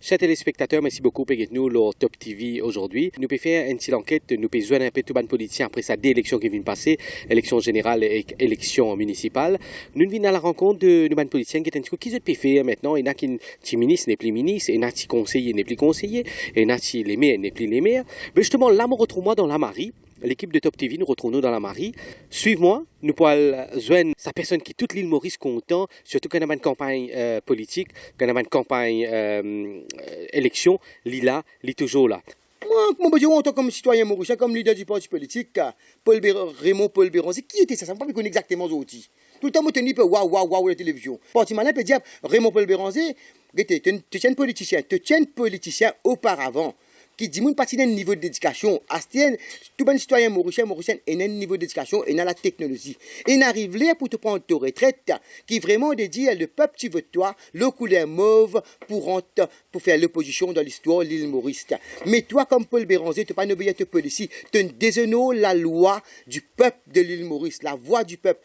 Chers téléspectateurs, merci beaucoup pour nous le Top TV aujourd'hui. Nous pouvons faire une petite enquête, nous pouvons joindre un peu tout le politicien après sa élection qui vient de passer, élection générale et élection municipale. Nous venons à la rencontre de nos politiciens qui disent qu'est-ce que faire maintenant. Il y a qui ministre n'est plus ministre, il y a qui conseiller n'est plus conseiller, il y a qui les maires n'est plus les maires. Mais justement, là, me retrouve-moi dans la Marie. L'équipe de Top TV nous retrouve dans la Marie. Suive-moi, nous pouvons joindre sa personne qui toute l'île Maurice content, surtout quand on a une campagne politique, quand on a une campagne élection, l'ILA, est toujours là. Moi, je en tant que citoyen mauricien, comme leader du parti politique, Raymond Paul Béranger, qui était ça? Ça ne me pas exactement aujourd'hui. Tout le temps, je me waouh, la télévision. Parti malin peut dire, Raymond Paul Béranger, tu tiens politicien auparavant. Qui dit mon parti d'un niveau d'éducation, tout bon citoyen mauricien est un niveau d'éducation et dans la technologie. Et n'arrive là pour te prendre ta retraite, qui vraiment dédie le peuple tu veux toi, le couleur mauve pour faire l'opposition dans l'histoire de l'île Maurice. Mais toi, comme Paul Béranger, tu n'as pas obéi à te policier, tu déshonores la loi du peuple de l'île Maurice, la voix du peuple.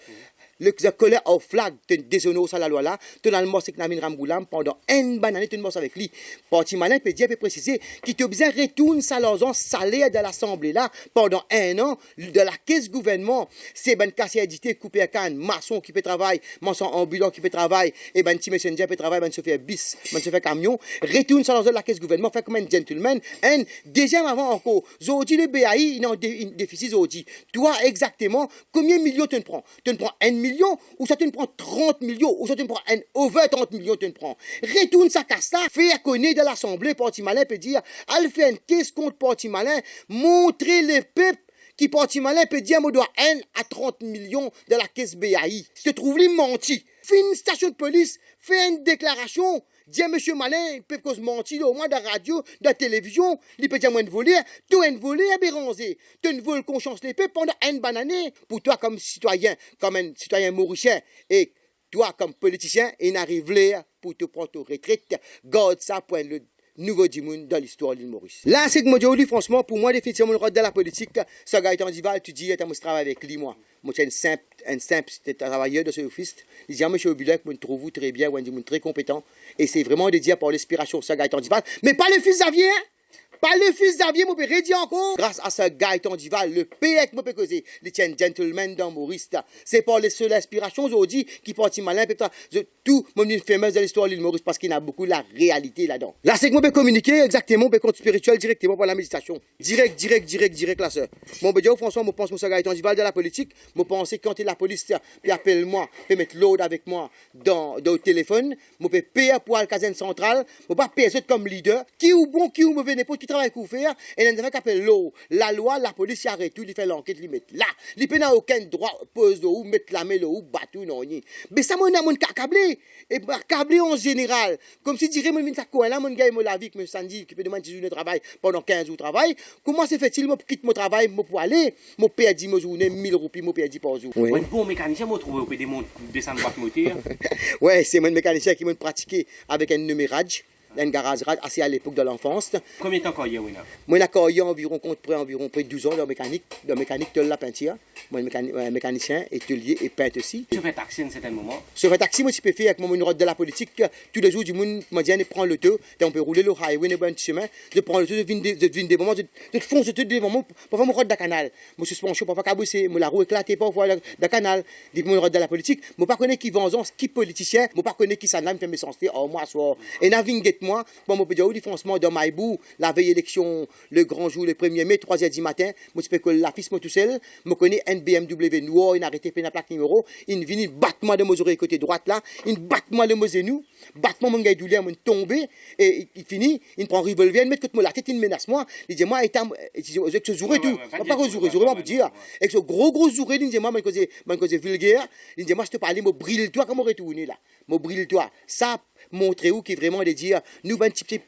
Le colère au flag, tu déshonores ça la loi là, tu as le morceau avec Namin Ramgoulam pendant une bonne année, tu morceau avec lui. Parti malin peut dire, peut préciser, qu'il te besoin retourne sa l'argent salaire de l'Assemblée là pendant un an, de la caisse gouvernement. C'est ben casse édité, coupé à canne, maçon qui peut travailler, maçon ambulant qui peut travailler, et ben petit messenger peut travailler, ben se fait bis, ben se fait camion, retourne sa l'argent de la caisse gouvernement, fait comme un gentleman. Un deuxième avant encore, Zodi le BAI, il a un déficit Zodi. Toi exactement, combien de millions tu prends? Tu prends 1 million ou ça te prend 30 millions ou ça te prend un over 30 millions tu prends. Retourne sa casse là, fais connaître de l'Assemblée, Parti malin peut dire, elle fait une caisse contre Parti malin, montrer les peuples qui Parti malin peut dire, moi dois 1 à 30 millions de la caisse BAI. Si tu trouves lui menti, fais une station de police, fais une déclaration. Dis monsieur Malin, il peut cause mentir au moins de la radio, de la télévision, il peut dire moi de voler, tout un volé à Béranger. Tu ne voles conscience les peuples pendant une bonne année. Pour toi comme citoyen, comme un citoyen mauricien, et toi comme politicien, il n'arrive là pour te prendre ta retraite. Garde ça pour le nouveau du monde dans l'histoire de l'île Maurice. Là, c'est que moi, dis franchement, pour moi, définitivement, le rôle de la politique, ça Gaëtan Dival, tu dis, tu travailles avec lui, moi. Moi, je suis un simple travailleur de ce office. Il dit, monsieur Obulek, je me trouve très bien, je suis très compétent. Et c'est vraiment de dire par l'inspiration, ça Gaëtan Dival, mais pas le fils Xavier, pas le fils Xavier, je peux redire encore. Grâce à ce Gaëtan Dival, le PEC, je peux causer. Il tient gentleman dans Maurice. C'est par les seules inspirations aujourd'hui qui partent malin. Tout mon une fameuse de l'histoire de l'île Maurice parce qu'il y a beaucoup la réalité là-dedans. Là, c'est que je peux communiquer exactement, je compte spirituel directement par la méditation. Direct, là, sœur. Mon bédio, François, je pense que ce Gaëtan Dival de la politique, je pense que quand la police appelle moi, peut mettre l'autre avec moi dans le téléphone, je peux payer pour la caserne centrale, je peux pas payer comme leader, qui ou bon, qui ou mauvais, n'importe qui travaille pour faire, et il y a un appelle l'eau. La loi, la police arrête tout, il fait l'enquête, il met là. Il n'a aucun droit, pose ou mettre la main ou battre non. Mais ça, mon amon câblé. Et câblé en général. Comme si dirait, mon ça quoi là, mon gars, mon la vie, que me samedi, qui peut demander si je ne travaille pendant 15 jours de travail. Comment se fait-il, moi, quitte mon travail, moi, pour aller, moi, paye 10 journée, 1000 roupies, moi, paye 10 par jour. Oui. Un bon mécanicien, moi, trouve des descendre boîte moteur. Ouais, c'est mon mécanicien qui m'a pratiqué avec un numérage. Un garage assez à l'époque de l'enfance. Combien de temps qu'il y a, oui? Moi, j'ai eu environ 12 ans de mécanique de la peinture. Moi, mécanicien, ételier et peintre aussi. Tu fais taxi à un certain moment? Sur un taxi, moi, je peux faire avec mon route de la politique. Tous les jours, du monde m'a dit, prends le deux, on peut rouler le highway, le bon chemin. Je prends le deux, je viens des moments, je fonce tous des moments pour faire mon route de canal. Moi, suspension, pour faire cabosser, la roue éclatée, pour voir le canal. Dis mon route de la politique. Moi, pas connais qui vengeance, qui politicien, moi, pas connais qui s'en fait mes sens. Oh, moi, soir. Et naviguer moi, bon, je peux dire, franchement, dans Maïbou, la veille élection, le grand jour, le 1er mai, 3h du matin, moi, je peux que la fille, moi, tout seul, je connais un BMW noir, il a arrêté, la plaque numéro, il vient, il bat moi de mes oreilles côté droite là, il bat moi de mes genoux, bat moi, mon gars, douleur, il tombe, et il finit, il prend un revolver, il met contre moi la tête, il menace moi, il dit, moi, avec ce zouré tout, pas que zouré, moi, pour dire, avec ce gros zouré, il dit, moi, je vulgaire, il dit, moi, je te parle, moi, brille-toi, comment retourner là, moi, brille-toi, ça, montrer où qui vraiment de dire nous un petit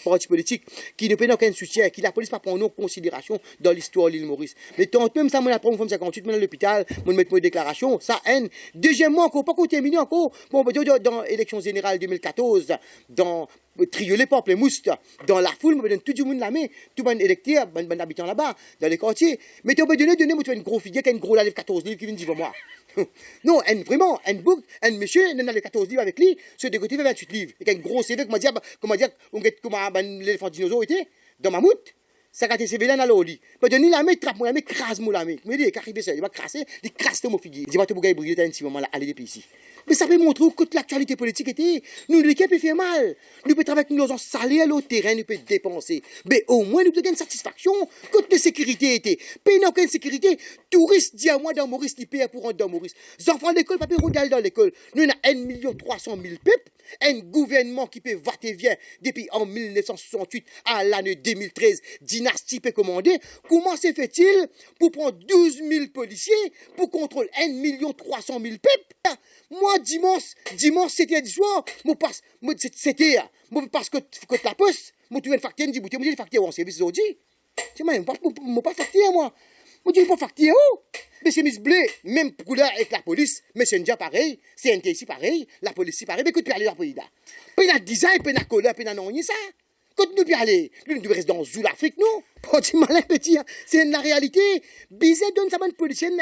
parti politique qui ne peut aucun soutien, qui la police pas prend en considération dans l'histoire de l'île Maurice. Mais tant même ça, moi, après, 58, à l'hôpital, moi, mettre mes déclarations, ça haine. Deuxièmement, encore, pas qu'on termine encore, bon, dans l'élection générale 2014, dans trier les pamplemousses dans la foule, me donne tout le monde la main, tout le monde électeur, ben habitant là-bas, dans les quartiers. Mais tu peux donner, moi tu as une grosse fille qui a une grosse livre 14 livres qui vient dire moi. Non, vraiment, un bouc, un monsieur, il a les 14 livres avec lui, sur des côtés 28 livres. Il a une grosse CV, comment dire, comment l'éléphant dinosaure était, dans ma moute. Ça a été CV là dans le lit. Mais donner la main, trappe moi la main, crase moi la main. Mais il est arrivé ça, il va crasser, il crasse mon figuier. Il dit, va te bouger briller, t'as un petit moment là, aller depuis ici. Mais ça peut montrer que l'actualité politique était. Nous, l'équipe peut faire mal. Nous pouvons travailler avec nos salés à l'autre terrain, nous pouvons dépenser. Mais au moins, nous pouvons gagner une satisfaction. Quand la sécurité était. Pays n'a aucune sécurité. Touristes, dis à moi dans Maurice, ils payent pour rentrer dans Maurice. Les enfants d'école, pas payer dans l'école. Nous, on a 1 300 000 peuples. Un gouvernement qui peut va et vient depuis en 1968 à l'année 2013. Dynastie peut commander. Comment se fait-il pour prendre 12 000 policiers pour contrôler 1 300 000 peuples? Moi, dimanche, c'était du soir, c'était, parce que la poste, moi, tu viens de facturer, je dis, facturer en service aujourd'hui. C'est moi, pas facturer, moi. Moi, je pas facturer, oh. Mais c'est mis blé, même couleur avec la police, mais c'est déjà pareil, c'est ici pareil, la police pareil, mais écoute, puis aller dans le pays là. Puis il y a design, puis il y a couleur, puis il y a non, ça. Continue puis aller. Nous devons rester dans l'Afrique, non? Pas du malin, petit, c'est la réalité. Bizet donne sa bonne policienne,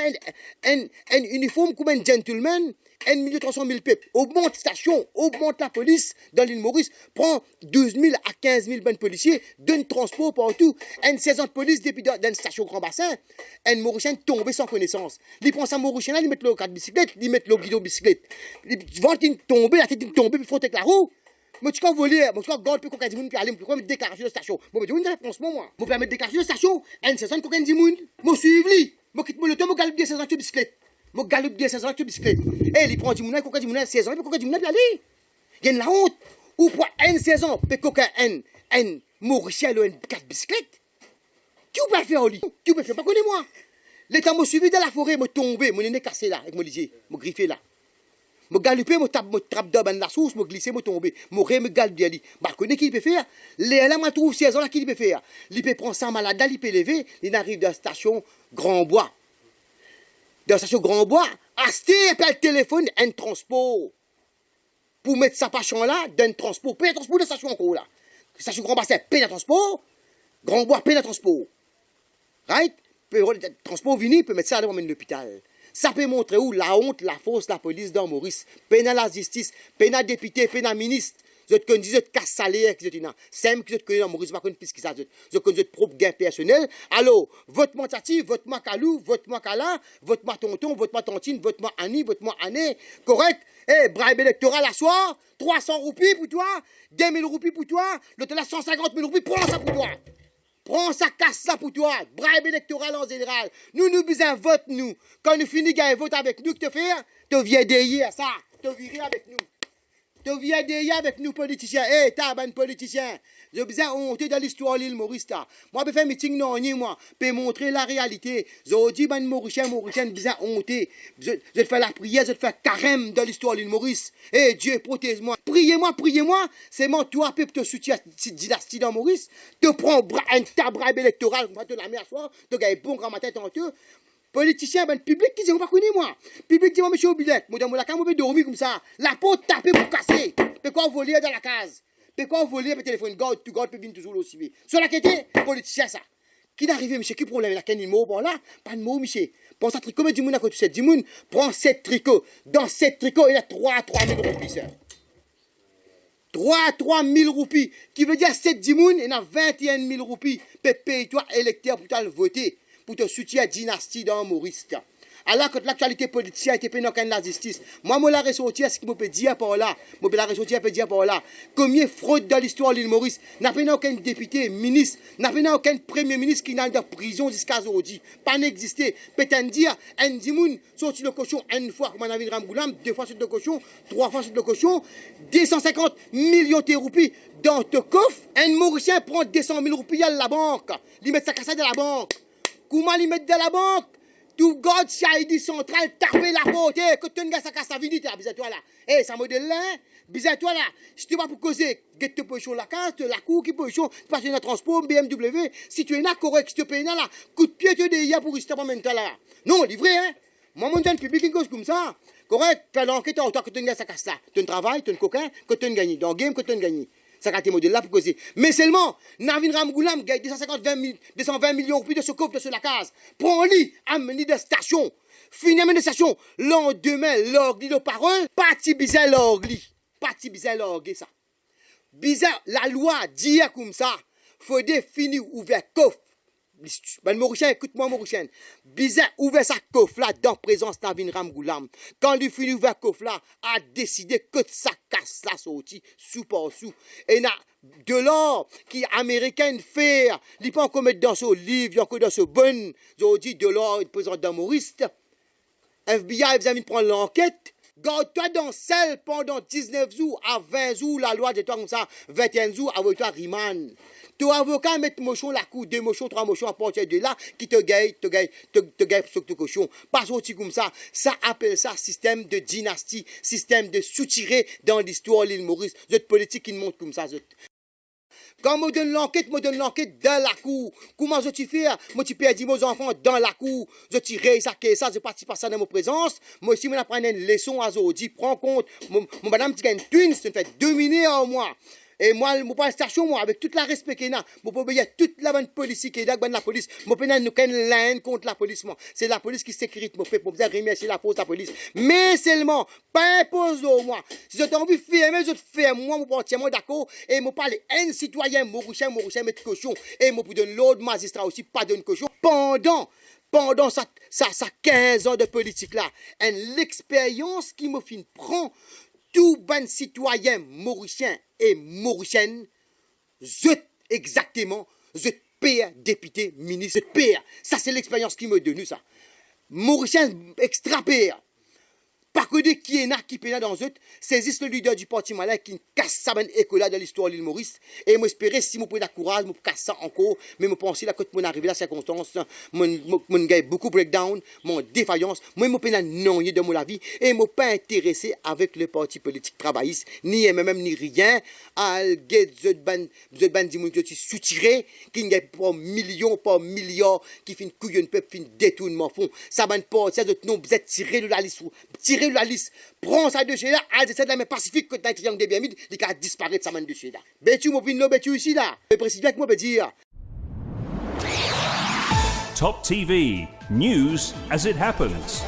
un uniforme comme un gentleman. 1 300 000 peuples, augmente station, augmente la police dans l'île Maurice, prend 12 000 à 15 000 bonnes policiers, donne transport partout, une saison de police depuis dans une station Grand Bassin, un Mauricien tombé sans connaissance. Il prend sa Mauricien là, il met le cadre bicyclette, il met le guidon bicyclette. Il va tomber, la tête tomber, puis il faut avec la roue. Moi, tu peux voler, moi, tu peux garder, puis qu'on dit, puis aller, puis mettre déclaration de station. Moi, je vais une réponse, moi. Moi, permettre déclaration de station, une saison qu'on dit, moi, suivre, moi, quitte le temps, moi, galope bien 16 ans de bicyclette. Moi, galope bien 16 ans de bicyclette. Et il prend du moun, qu'on dit, 16 ans, puis qu'on dit, puis aller. Il y a la honte. Ou pour une saison, puis qu'on un Mauricien, un 4 bicyclettes. Qui peut faire au lit? Qui peut faire? Pas connais-moi. L'état m'a suivi dans la forêt, m'a tombé, mon nez cassé là, avec mon lisier, m'a griffé là. Je galopé, je trappe dans la source, je glissé, je tombé. Je me galop bien. Je connais qui il peut faire. Là, je trouve 16 ans, qui il peut faire. Il peut prendre ça malade, il peut lever, il arrive dans la station Grand Bois. Dans la station Grand Bois, acheter le téléphone, un transport. Pour mettre sa passion là, d'un transport. Paye un transport de la station encore là. La station Grand Bois, c'est paye un transport. Grand Bois, paye un transport. Right? Le transport vini, peut mettre ça devant l'hôpital. Ça peut montrer où la honte, la force, la police dans Maurice. Pénal la justice, pénal député, pénal ministre. Vous êtes connu, vous êtes casse salaire, vous êtes une simple, vous êtes connu dans Maurice, pas connu plus que ça. Vous êtes connu votre propre gain personnel. Alors, votre moi Tati, votre moi Kalou, votre moi Kala, votre moi Tonton, votre moi Tontine, votre moi Annie, votre moi Anne. Correct? Eh, bribe électoral à soir, 300 roupies pour toi, 10 000 roupies pour toi, l'autre là 150 000 roupies, prends ça pour toi. Prends ça, casse ça pour toi. Bribe électoral en général. Nous besoin vote, nous. Quand nous finissons gagner vote avec nous, que te faire? Te viens derrière ça. Te virer avec nous. Te viens derrière avec nous, politiciens. Eh, t'as un politicien. J'ai besoin honte dans l'histoire de l'île Maurice. Moi, je fais un meeting non, moi. Je montrer la réalité. J'ai dit, ben, Mauricien, besoin honte. Je fais la prière, je fais carême dans l'histoire de l'île Maurice. Eh, Dieu, protège-moi. Priez-moi. C'est moi, toi, peuple, te soutient cette dynastie dans Maurice. Te prends un tabribe électoral, on va te la mettre à soir. Te gagne bon grand matin, tantôt. Politicien, ben, public qui dit, on va connaître moi. Public dit, moi, monsieur Obilek, moi, dans la case, moi, je vais dormir comme ça. La peau tapée pour casser. Puis quoi, voler dans la case. Puis quoi, voler, le téléphone, garde, tu gardes, puis bien toujours aussi bien. Sur la quête, politicien, ça. Qui d'arriver, monsieur, qui problème, là, quel mot, bon, là, pas de mot, monsieur. Prends ça tricot, mais dis-moi, à côté de 7 dimoun, prends 7 tricots. Dans 7 tricots, il y a 3 000 roupies, ça. 3 000 roupies. Qui veut dire 7 dimoun, il y a 21 000 roupies. Puis paye-toi électeur pour te voter. Pour te soutenir dynastie dans Maurice. Alors, quand l'actualité politique a été payée dans la justice, moi, je la ressortir, ce que je peux dire par là. Je peux la ressortir, dire par là. Combien de fraude dans l'histoire de l'île Maurice? N'a pas aucun député, ministre, n'a pas aucun premier ministre qui n'a dans prison jusqu'à aujourd'hui. Pas n'exister. Peut-être dire, un dimoun sorti le cochon une fois, comme on a vu Ramgoulam, 2 fois sur le cochon, 3 fois sur le cochon, 250 millions de roupies dans ton coffre. Un Mauricien prend 200 000 roupies à la banque. Il met sa cassette dans la banque. Comment les mettre dans la banque? Tout God Chaïdi central, taper la porte. Que tu n'as pas sa vie, toi là. Eh, ça modèle là, bizarre toi là. Si tu vas pour causer, get te position la case, la cour qui position, tu passes dans le transport, BMW, si tu es là correct, si tu payes là, coup de pied, tu es déjà pour rester en même temps là. Non, livré, hein. Moi, mon public, une cause comme ça. Correct, fais l'enquête en tant que tu n'as pas sa casse là. Tu travailles, tu es coquin, que tu as gagné. Dans le game, que tu as gagné. Ça a été modèle là pour causer. Mais seulement, Navin Ramgoulam gagne 220 millions de roupies de ce coffre de ce la case. Prends-lui, amène-lui de station. Finalement de station. Lendemain, l'orgli de parole, parti bizarre l'orgli. Parti bizarre l'orgli ça. Bizarre, la loi dit comme ça. Faut définir ouvert coffre. Ben Mauricien, écoute-moi Mauricien. Bizarre, ouvert sa coffre là dans présence Navin Ramgoulam. Quand lui finit ouvert coffre là, a décidé que sa casse là sorti sous par sous. Et na de l'or qui américain fait, il pas encore mettre dans ce livre, il encore dans ce bon, ils dit de l'or président d'humoriste. FBI vous avez prendre l'enquête. Garde-toi dans celle pendant 19 jours à 20 jours, la loi de toi comme ça, 21 jours, avec toi Riman. Ton avocat met mochon la cour, 2 mochons, 3 mochons à partir de là, qui te gagne sur ton cochon. Pas sorti comme ça. Ça appelle ça système de dynastie, système de soutiré dans l'histoire de l'île Maurice. Cette politique qui montre comme ça. Quand je donne l'enquête dans la cour. Comment je fais? Moi, tu perds mes enfants dans la cour. Je tire ça, je participe à ça dans ma présence. Moi aussi, je prends une leçon à Zodi. Prends compte. Mon madame, tu gagnes twins, ça fait dominer en moi. Et moi, je pas station, moi, avec toute la respect qu'il y a, je peux obéir toute la bonne police qui est là, la police. Je peux nous laine contre la police, moi. C'est la police qui sécurite, moi, pour bien remercier la police. Mais seulement, pas impose moi. Si je t'ai envie de faire, je te fais, moi, je suis entièrement d'accord. Et je parle un citoyen, Mauricien, mettre cochon. Et je peux donner l'autre magistrat aussi, pas donner cochon. Pendant ça 15 ans de politique là, l'expérience qui me fin prend, tout bon citoyen mauricien et mauricienne, exactement, père, député, ministre, père. Ça, c'est l'expérience qui me donne ça. Mauricien extra père. Pas que des qui est là, qui pénal dans eux, saisissent le leader du parti malin qui casse ça ben école de l'histoire de l'île Maurice. Et moi espérer si moi prends la courage, moi casse ça encore, mais moi penser là quand mon arrivé la circonstance, mon gagne beaucoup breakdown, mon défaillance, moi pénal non de mon avis et moi pas intéressé avec le parti politique travailliste ni même ni rien à get ban di moun qui soutiré qui gagne pas millions pas milliards qui fin couillon peuple fin détournement fond. Ça ban pas ça de non vous êtes tiré de la liste la liste, prends ça de chez là, elle décide de la main pacifique que dans le triangle des Bermudes, il va disparaître ça main de chez là. Betu, mon pin, betu ici là. Le président, moi, peut dire. Top TV, news as it happens.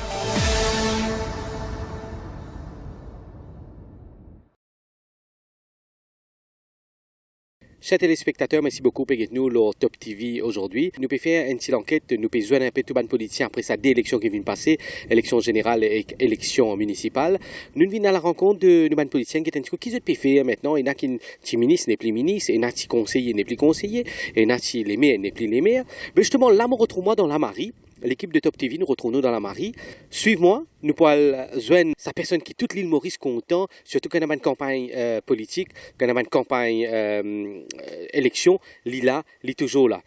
Chers téléspectateurs, merci beaucoup pour nous le Top TV aujourd'hui. Nous pouvons faire une petite enquête, nous pouvons joindre un peu tout le politicien après sa élection qui vient de passer, élection générale et élection municipale. Nous venons à la rencontre de nos politiciens qui disent qui peut faire maintenant. Il y a qui ministre n'est plus ministre, il y a qui conseiller n'est plus conseiller, il y a qui les maires n'est plus les maires. Mais justement, là, je retrouve-moi dans la Marie. L'équipe de Top TV, nous retrouvons dans la Marie. Suive-moi, nous pouvons joindre sa personne qui toute l'île Maurice content, surtout quand on a une campagne politique, quand on a une campagne élection, l'ILA, l'île toujours là.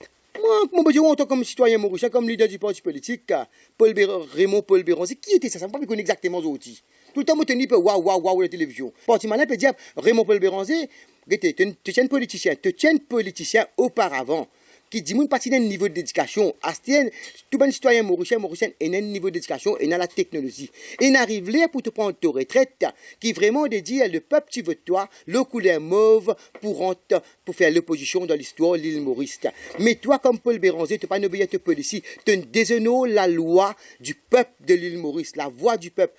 Moi, je dis, en tant que citoyen mauricien, comme leader du parti politique, Raymond Paul Béranger, qui était ça? Ça ne pas connaître exactement les outils. Tout le temps, je dis, waouh, la télévision. Parti malin peut dire, Raymond Paul Béranger, tu es un politicien auparavant. Qui dit moun parti d'un niveau d'éducation, tout bon citoyen mauricien est un niveau d'éducation et dans la technologie. Et n'arrive là pour te prendre ta retraite, qui vraiment dédie le peuple tu veux toi, le couleur mauve pour faire l'opposition dans l'histoire de l'île Maurice. Mais toi, comme Paul Béranger, tu n'as pas obéi à te police, tu déshonores la loi du peuple de l'île Maurice, la voix du peuple.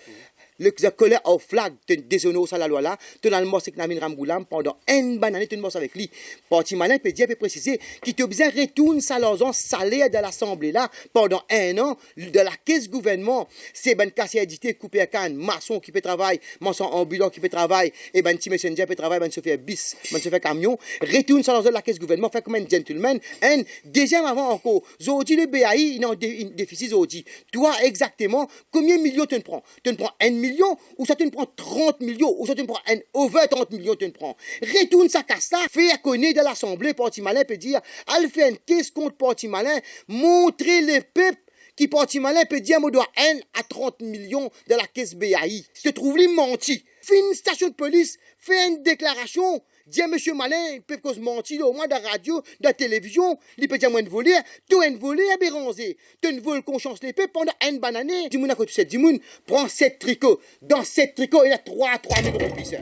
Le colère au flag, tu déshonores ça la loi là, tu as le mort avec Navin Ramgoulam pendant une bonne année, tu mort avec lui. Parti malin peut dire, peut préciser, qu'il te besoin retourne sa l'argent salaire de l'Assemblée là pendant 1 an, de la caisse gouvernement. C'est ben casse édité, coupé à canne, maçon qui peut travailler, maçon ambulant qui peut travailler, et ben petit messenger peut travailler, ben se fait bis, ben se fait camion, retourne sa l'argent de la caisse gouvernement, fait comme un gentleman. Deuxième avant encore, Zodi le BAI, il a un déficit Zodi. Toi exactement, combien de millions tu prends? Tu prends 1 million ou ça te prend 30 millions ou ça te prend un over 30 millions tu prends. Retourne sa casse là, fais connaître de l'Assemblée, parti malin peut dire, elle fait une caisse contre parti malin, montrer les peuples qui parti malin peut dire, moi dois 1 à 30 millions de la caisse BAI. Si tu trouves lui menti, fais une station de police, fais une déclaration. Dis à monsieur Malin, il peut cause mentir au moins de la radio, de la télévision, il peut dire moi de voler, tout un volé à Béranger. Tu ne voles conscience les peuples pendant une bonne année. Dis-moi à côté de cette dis-moi, prends 7 tricots. Dans 7 tricots, il y a 3 000 roupies.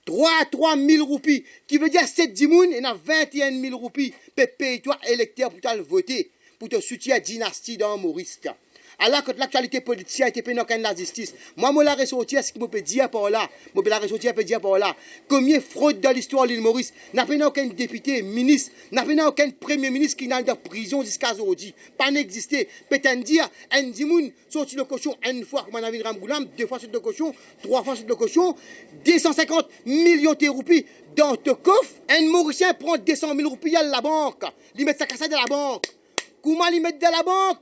3 000 roupies, qui veut dire 7 dimoun, et a 21 000 roupies, pour payer toi électeur pour te voter, pour te soutenir la dynastie dans Maurice. Alors, quand l'actualité politique a été payée dans la justice, moi, je la ressortir, ce que je peux dire par là, je peux la ressortir, dire par là, combien de fraude dans l'histoire de l'île Maurice, n'a pas aucun député, ministre, n'a pas aucun premier ministre qui n'a de prison jusqu'à aujourd'hui, pas n'exister, peut-être dire, un dimoun, sorti le cochon, une fois, comme on a vu Ramgoulam, 2 fois sur le cochon, 3 fois sur le cochon, 250 millions de roupies dans ton coffre, un Mauricien prend 200 000 roupies à la banque, il met sa cassette dans la banque, comment il met dans la banque?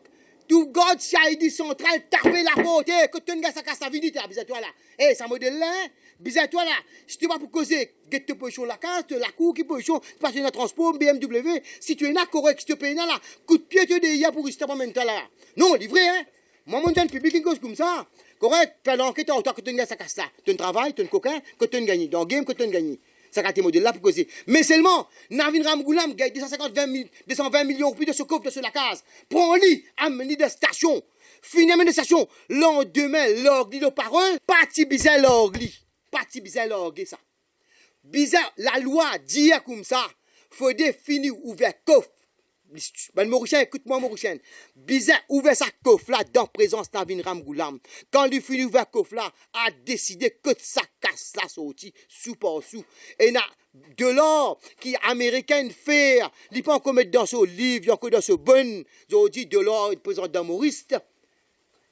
Tout God Chaïdi central, taper la porte, que tu n'as pas sa vie, bizarre-toi là. Eh, ça modèle là, bizarre-toi là. Je te pas pour causer, get te position la case, la cour qui position, passer dans le transport, BMW, si tu es là, correct, si tu es là, coup de pied, tu es déjà pour rester en même temps là. Non, livré, hein. Moi, mon public, une cause comme ça. Correct, fais l'enquête, toi, que tu n'as pas ça. Tu travailles, tu es coquin, que tu as gagné. Dans le game, que tu as gagné. Ça a été modèle là pour causer. Mais seulement, Navin Ramgoulam gagne 220 millions de roupies de ce coffre de ce la case. Prends-lui, amène-lui de station. Finalement de station. Lendemain, l'orgli de parole. Parti bizarre l'orgli. Parti bizarre l'orgli, ça. Bizarre, la loi dit comme ça. Faut définir ouvert coffre. Ben Mauricien, écoute-moi Mauricien. Bizarre, ouvert sa coffre là dans présence Navin Ramgoulam. Quand il finit ouvert coffre là, a décidé que sa casse là sorti sous par sous. Et na de l'or qui américain fait, il pas encore mettre dans ce livre, il encore dans ce bon, ils dit de l'or présent dans Maurice.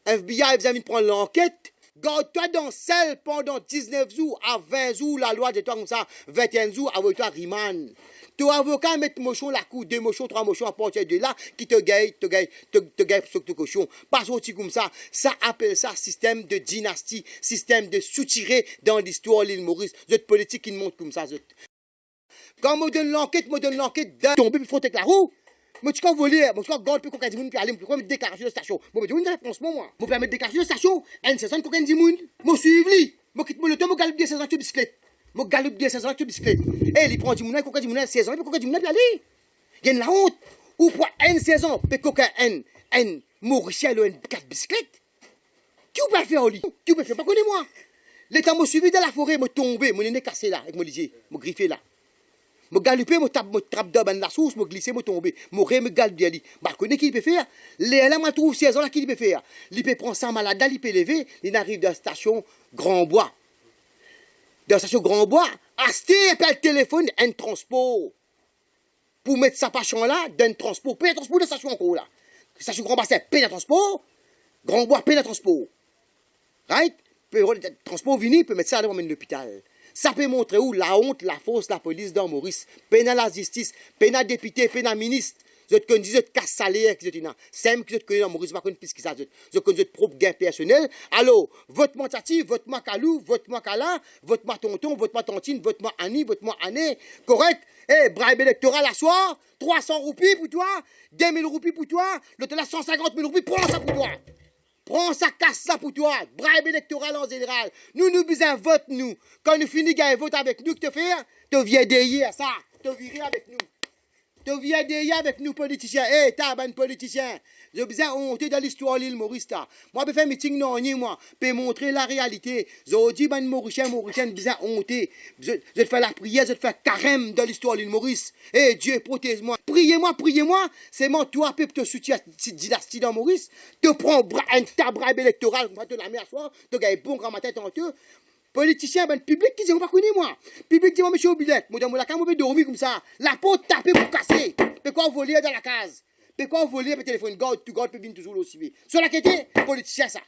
FBI vient de prendre l'enquête. Garde-toi dans celle pendant 19 jours à 20 jours, la loi de toi comme ça, 21 jours, avec toi Riman. Ton avocat met mochon la cour, 2 mochons, 3 mochons à partir de là, qui te gagne sur ton cochon. Pas sorti comme ça. Ça appelle ça système de dynastie, système de soutiré dans l'histoire de l'île Maurice. Cette politique qui montre comme ça. Quand on donne l'enquête, d'un tomber, il faut te la roue. Moi, tu peux voler, moi, tu peux garder, puis coquin dimoun, puis aller, puis me déclarer de station. Moi, je vais une réponse, moi. Moi, permettre de déclarer de station, une saison coquin dimoun. Moi, suivre-lui. Moi, quitte le temps, moi, galope 2 saisons de bicyclette. Moi, galope 2 saisons de bicyclette. Et il prend dimoun, coquin dimoun, 16 ans, puis coquin dimoun, puis aller. Il y a la honte. Ou pour une saison, puis coquin, un Mauricien, le 4 bicyclette. Qui peut faire au lit? Qui peut faire? Pas connais-moi. L'état m'a suivi dans la forêt, m'a tombé, mon nez cassé là, avec mon lisier, m'a griffé là. Je galopé, je trappe dans la source, je glissé, je tombé. Je ré, je galop d'y bah, connais qui peut faire? Là, je trouve 16 ans là, qui peut faire? Il peut prendre ça malade, il peut lever, il arrive dans la station Grand Bois. Dans la station Grand Bois, acheter le téléphone, un transport. Pour mettre sa passion là, d'un transport, paye un transport de station encore là. Station Grand Bois, c'est paye un transport. Grand Bois, paye un transport. Right? Le transport vini, peut mettre ça à l'hôpital. Ça peut montrer où la honte, la force, la police dans Maurice. Pénal la justice, pénal député, pénal ministre. Vous êtes connu, vous êtes casse salaire, vous êtes simple, vous êtes connu dans Maurice, vous êtes plus que ça. Vous êtes connu, votre propre gain personnel. Alors, votre moi Tati, votre moi Kalou, votre moi Kala, votre moi Tonton, votre moi Tontine, votre moi Annie, votre moi Anne. Correct? Eh, bribe électoral à soir, 300 roupies pour toi, 2000 roupies pour toi, l'autre là 150 000 roupies, prends ça pour toi. Prends ça, casse ça pour toi. Bribe électoral en général. Nous besoin vote, nous. Quand nous finissons gagner vote avec nous, que te faire? Te viens derrière ça. Te virer avec nous. Te viens derrière avec nous, politiciens. Eh, t'as un politicien. J'ai besoin honte dans l'histoire de l'île Maurice. Moi, je fais un meeting non, moi. Je montrer la réalité. J'ai dit, ben, Mauricien, besoin honte. Je fais la prière, je fais carême dans l'histoire de l'île Maurice. Eh, Dieu, protège-moi. Priez-moi. C'est moi, toi, peuple, te soutient cette dynastie dans Maurice. Te prends un tabribe électoral, te la mets à soir, te gagne bon grand matin tantôt. Politicien, ben, public qui dit, on va connaître moi. Public dit, moi, monsieur Obilek, moi, dans la case, moi, dormir comme ça. La porte tapée pour casser. Pourquoi voler dans la case? Pourquoi voler le téléphone? God, tu God, peut venir toujours aussi. Sur la quête, politicien, ça.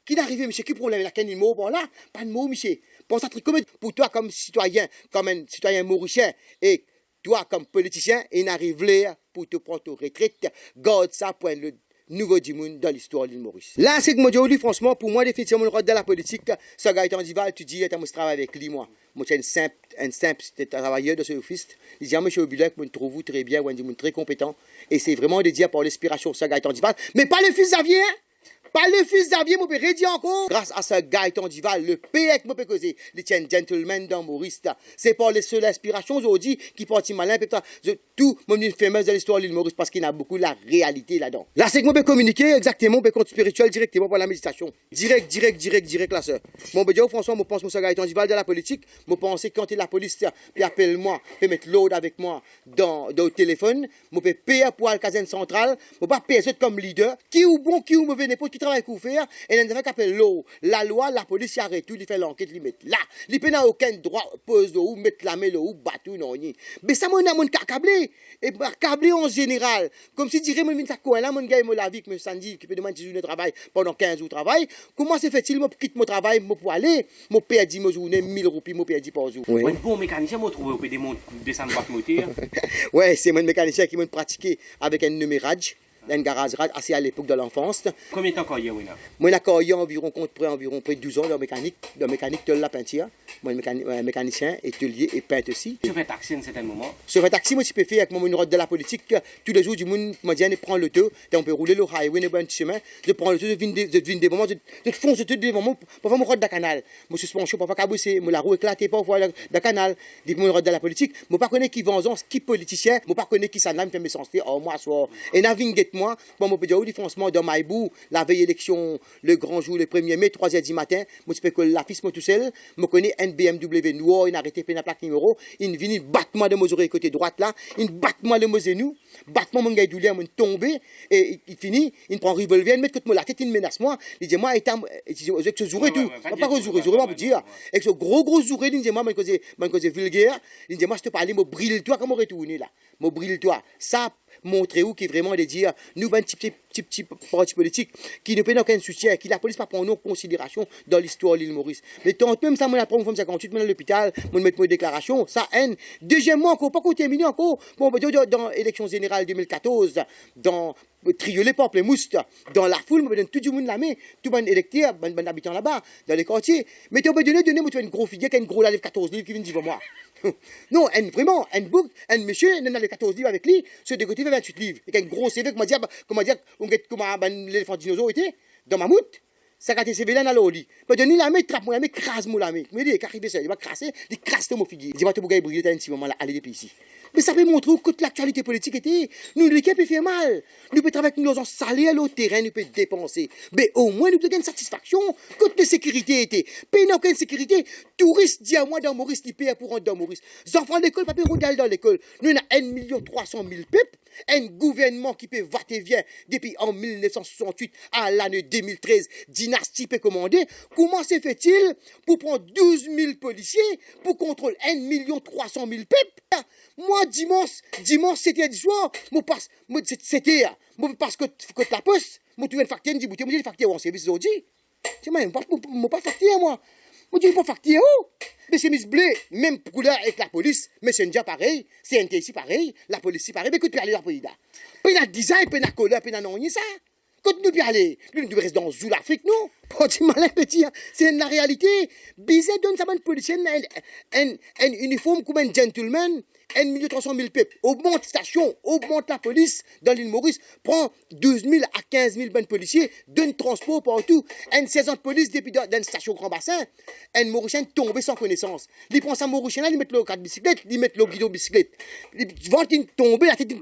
Qui n'arrive, monsieur, qui problème? La quête, mot, bon, là, pas de mot, monsieur. Pense à truc pour toi, comme citoyen, comme un citoyen mauricien, et toi, comme politicien, il n'arrive là pour te prendre ta retraite. God, ça, point le nouveau du monde dans l'histoire de l'île Maurice. Là, c'est que moi, je dis, franchement, pour moi, définitivement, le rôle de la politique, ce gars est en dival, tu dis, tu travailles avec lui, moi. Moi, je suis un simple travailleur de ce office. Il dit, monsieur Obilek, je me trouve très bien, je suis très compétent. Et c'est vraiment de dire par l'inspiration, ce gars est en dival. Mais pas le fils Xavier, Pas le fils Xavier, mon père, dit encore. Grâce à ce Gaëtan Duval, le père que mon père causé, les tiens gentlemen dans Maurice, c'est pas les seules inspirations aujourd'hui qui partent malin, tout, mon une fameuse de l'histoire de l'île Maurice, parce qu'il y a beaucoup la réalité là-dedans. Là, c'est que mon père communiquer exactement, mon compte spirituel directement par la méditation. Direct, là, ça. Mon père, François, je pense que ce Gaëtan Duval de la politique, je pense que quand la police, puis appelle-moi, puis mettre l'autre avec moi dans le téléphone, je peux payer pour la caserne centrale, je peux pas payer comme leader, qui ou bon, qui ou mauvais, n'importe qui travaille pour faire, et il y a qui appelle l'eau. La loi, la police, il arrête tout, il fait l'enquête, il met là. Il n'a aucun droit, pose ou mettre la main ou battre non. Mais ça, mon a câblé. Et câblé en général. Comme si dirait, mon coin là, mon gars, il la vie, que me samedi, qui peut demander 10 jours de travail pendant 15 jours de travail. Comment se fait-il, moi, quitte mon travail, moi, pour aller, moi, paye 10 journée, 1000 roupies, moi, paye 10 par jour. Un bon mécanicien, moi, trouve au PD descendre boîte moteur. Ouais, c'est mon mécanicien qui m'a pratiqué avec un numérage. Un garage assez à l'époque de l'enfance. Combien de temps qu'il y a, oui, moi, j'ai environ 12 ans de mécanique de la peinture. Moi, mécanicien, atelier et peintre aussi. Tu fais taxi à un certain moment. Sur un taxi, moi, je peux faire avec mon route de la politique. Tous les jours, du monde me dit, prends le tour. On peut rouler le highway, un bon chemin. Je prends le tour, je viens des moments, je fonce tous des moments pour faire mon route de canal. Moi, suspension, pour faire cabosser, moi, la roue éclatée, pour voir le canal. Dis mon route de la politique. Moi, pas connaître qui vengeance, qui politicien. Moi, pas connaître qui ça me fait me sentir, oh, moi, soir. Et naviguer moi, bon, moi, je peux dire, défoncement dans Maïbou, la veille élection, le grand jour, le 1er mai, 3h du matin, moi, je peux que la fille, moi, tout seul, je connais un BMW noir, il a arrêté, la plaque numéro, il vient, battement de mes oreilles côté droite là, il battement de mes genoux, battement mon gars douleur, il tombé, et il finit, il prend un revolver, il met contre moi la tête, il menace moi, il dit, moi, avec ce zouré tout, pas que zouré, moi, pour dire, avec ce gros zouré, il dit, moi, je vulgaire, il dit, moi, je te parle, moi, brille-toi, comment retourner là, moi, brille-toi, ça, montrer où qui est vraiment de dire nous un petit parti politique qui ne peut aucun soutien, qui la police pas prendre en considération dans l'histoire de l'île Maurice. Mais tant même ça, moi, la première fois 58, moi, à l'hôpital, moi, mettre mes déclarations, ça haine. Deuxièmement, encore, pas qu'on termine encore, bon, dans l'élection générale 2014, dans Triolet, Pamplemousse, dans la foule, me donne tout le monde la main, tout le monde électeur, bon habitant là-bas, dans les quartiers. Mais tu as donné, moi, tu as une grosse figure qui a une gros livre 14 livres qui vient dire moi. Non, vraiment, un bouc, un monsieur, il a les 14 livres avec lui, ce de côté, 28 livres. Et un gros CV, comment dire, comment l'éléphant dinosaure était, dans Mammouth. Ça a été CV là dans le lit. Mais donner la main, trappe moi la main, crase moi la main. Mais il est arrivé ça, il va crasser, il crasse mon figuier. Il dit, tu vas briller un petit moment là, allez depuis ici. Mais ça peut montrer où toute l'actualité politique était. Nous, l'équipe peut faire mal. Nous pouvons travailler avec nos gens salés à l'autre terrain, nous pouvons dépenser. Mais au moins, nous pouvons gagner une satisfaction. Côté de sécurité était. Pays n'a aucune sécurité. Touristes, dis à moi dans Maurice, ils payent pour rentrer dans Maurice. Les enfants d'école, pas pour d'aller dans l'école. Nous, on a 1 300 000 peuples. Un gouvernement qui peut va et vient depuis en 1968 à l'année 2013. Dynastie peut commander. Comment se fait-il pour prendre 12 000 policiers pour contrôler 1 300 000 peuples? Moi, dimanche, c'était du soir, c'était, parce que la poste, moi, tu viens de facturer, je dis, moi, tu facturer en service aujourd'hui. Tu m'as pas facturé, moi. Moi, tu veux pas facturer où? Mais c'est mis bleu, même couleur avec la police, Messenger pareil, CNT ici pareil, la police ici pareil, mais écoute, puis aller dans le pays là. Puis dans le design, puis dans la couleur, puis dans non, ça. Continue puis aller. Nous devons rester dans Zoul Afrique, non? Pas du malin petit, c'est la réalité. Bizet donne sa bonne policienne un uniforme comme un gentleman. 1 300 000 peuples, augmente station, augmente la police dans l'île Maurice, prend 12 000 à 15 000 bonnes policiers, donne transport partout, une saison de police depuis dans une station Grand Bassin, un Mauricien tombé sans connaissance. Il prend sa Mauricien là, il met le cadre bicyclette, il met le guidon bicyclette. Il vont tomber la tête